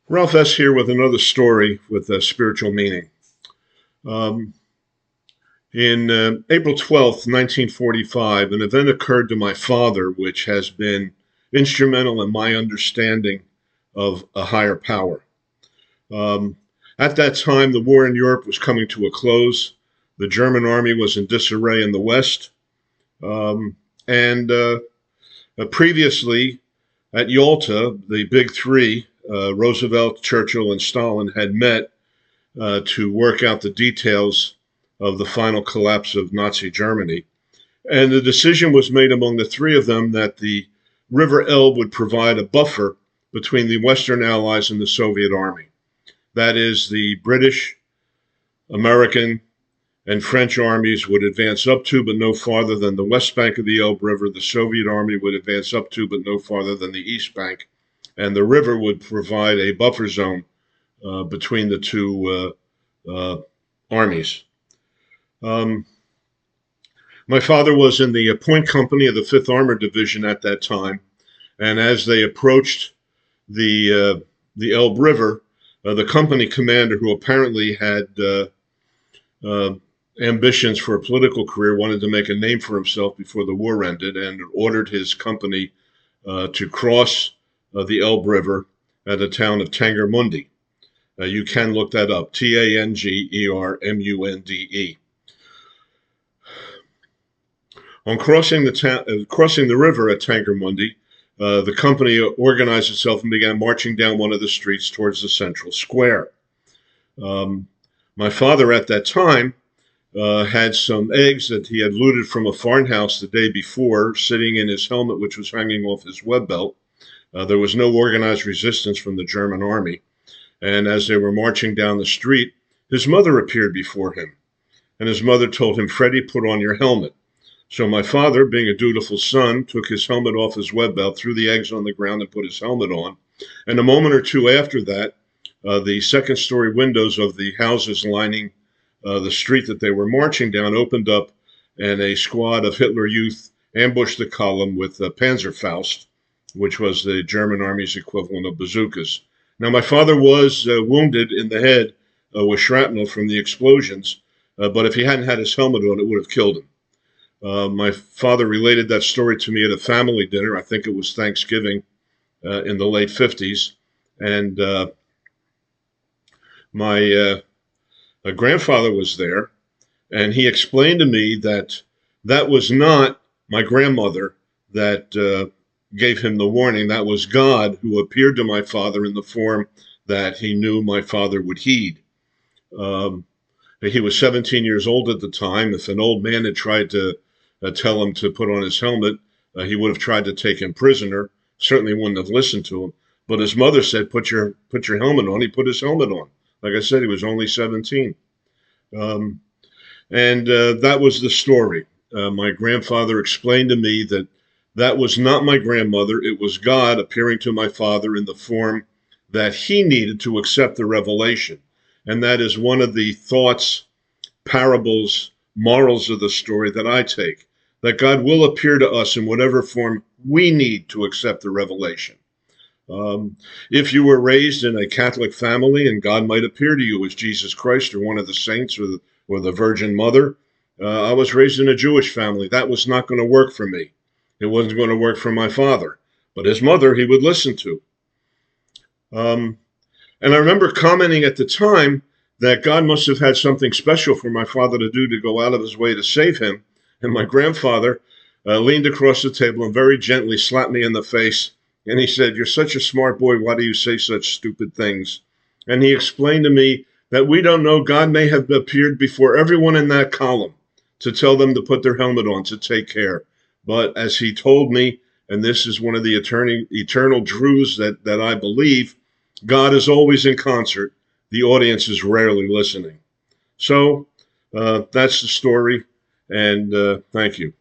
Ralph S. here with another story with a spiritual meaning. Um, in April 12th, 1945, an event occurred to my father which has been instrumental in my understanding of a higher power. Um, at that time, the war in Europe was coming to a close. The German army was in disarray in the West. Um, and previously, at Yalta, the big three, Roosevelt, Churchill, and Stalin, had met to work out the details of the final collapse of Nazi Germany. And the decision was made among the three of them that the River Elbe would provide a buffer between the Western Allies and the Soviet Army. That is, the British, American, and French armies would advance up to but no farther than the west bank of the Elbe River. The Soviet army would advance up to but no farther than the east bank. And the river would provide a buffer zone between the two armies. Um, my father was in the Point Company of the 5th Armored Division at that time. And as they approached the Elbe River, the company commander, who apparently had ambitions for a political career, wanted to make a name for himself before the war ended, and ordered his company to cross the Elbe River at the town of Tangermunde. You can look that up, Tangermunde. On crossing the river at Tangermunde, the company organized itself and began marching down one of the streets towards the central square. My father at that time had some eggs that he had looted from a farmhouse the day before, sitting in his helmet, which was hanging off his web belt. There was no organized resistance from the German army. And as they were marching down the street, his mother appeared before him. And his mother told him, "Freddie, put on your helmet." So my father, being a dutiful son, took his helmet off his web belt, threw the eggs on the ground, and put his helmet on. And a moment or two after that, the second-story windows of the houses lining the street that they were marching down opened up, and a squad of Hitler Youth ambushed the column with Panzerfaust, which was the German army's equivalent of bazookas. Now, my father was wounded in the head with shrapnel from the explosions, but if he hadn't had his helmet on, it would have killed him. My father related that story to me at a family dinner. I think it was Thanksgiving in the late 50s. And my grandfather was there, and he explained to me that that was not my grandmother that gave him the warning. That was God who appeared to my father in the form that he knew my father would heed. He was 17 years old at the time. If an old man had tried to tell him to put on his helmet, he would have tried to take him prisoner. Certainly wouldn't have listened to him. But his mother said, put your helmet on. He put his helmet on. Like I said, he was only 17. That was the story. My grandfather explained to me that that was not my grandmother. It was God appearing to my father in the form that he needed to accept the revelation. And that is one of the thoughts, parables, morals of the story that I take, that God will appear to us in whatever form we need to accept the revelation. If you were raised in a Catholic family and God might appear to you as Jesus Christ or one of the saints or the Virgin Mother, I was raised in a Jewish family. That was not going to work for me. It wasn't going to work for my father. But his mother, he would listen to. And I remember commenting at the time that God must have had something special for my father to do to go out of his way to save him. And my grandfather leaned across the table and very gently slapped me in the face. And he said, "You're such a smart boy. Why do you say such stupid things?" And he explained to me that we don't know. God may have appeared before everyone in that column to tell them to put their helmet on, to take care. But as he told me, and this is one of the eternal truths that I believe, God is always in concert. The audience is rarely listening. So that's the story, and thank you.